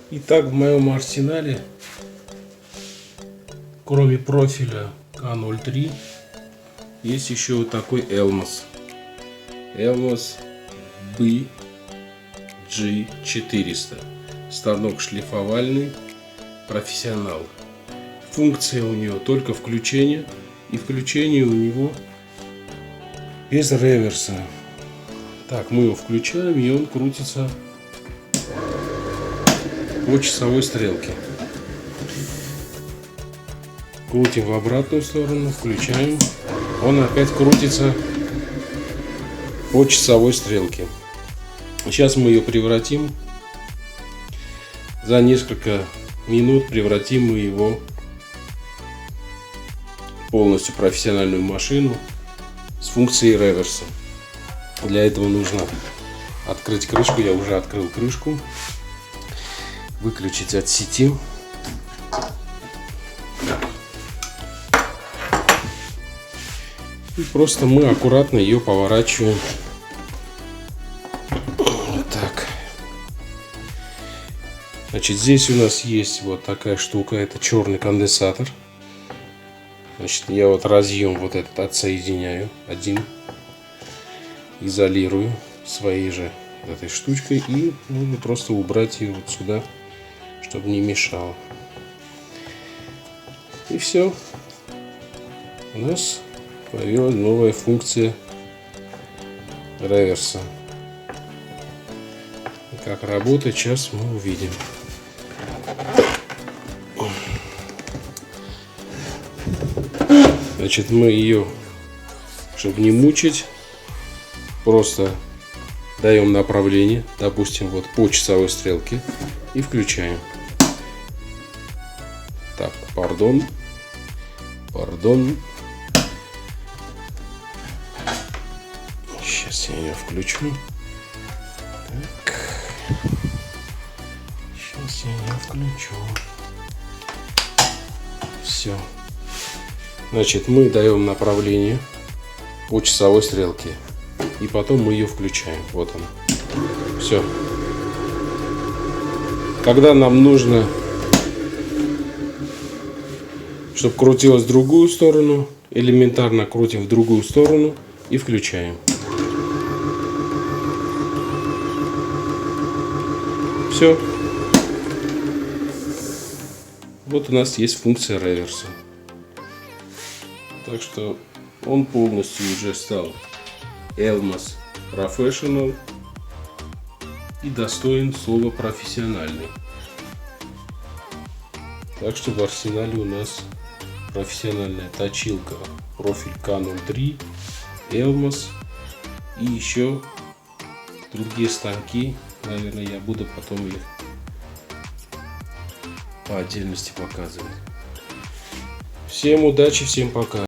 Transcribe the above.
Итак, в моем арсенале, кроме профиля К03, есть еще вот такой Elmas BG400. Станок шлифовальный, профессионал. Функция у него только включение, и включение у него без реверса. Так, мы его включаем, и он крутится по часовой стрелке. Крутим в обратную сторону, включаем. Он опять крутится по часовой стрелке. Сейчас мы ее превратим. За несколько минут превратим мы его в полностью профессиональную машину с функцией реверса. Для этого нужно открыть крышку. Я уже открыл крышку. Выключить от сети. И просто мы аккуратно ее поворачиваем. Вот так. Значит, здесь у нас есть вот такая штука. Это черный конденсатор. Значит, я вот разъем вот этот отсоединяю. Один. Изолирую своей же этой штучкой. И нужно просто убрать ее вот сюда, чтобы не мешало. И все. У нас появилась новая функция реверса. Как работает, сейчас мы увидим. Значит, мы ее, чтобы не мучить, просто даем направление, допустим, вот по часовой стрелке, и включаем. Так, пардон. Сейчас я ее включу. Так. Сейчас я ее включу. Все. Значит, мы даем направление по часовой стрелке. И потом мы ее включаем. Вот она. Все. Когда нам нужно, чтобы крутилось в другую сторону, элементарно крутим в другую сторону и включаем. Все. Вот у нас есть функция реверса. Так что он полностью уже стал Elmas Professional и достоин слова профессиональный. Так что в арсенале у нас профессиональная точилка, профиль К03, Elmas и еще другие станки. Наверное, я буду потом их по отдельности показывать. Всем удачи, всем пока.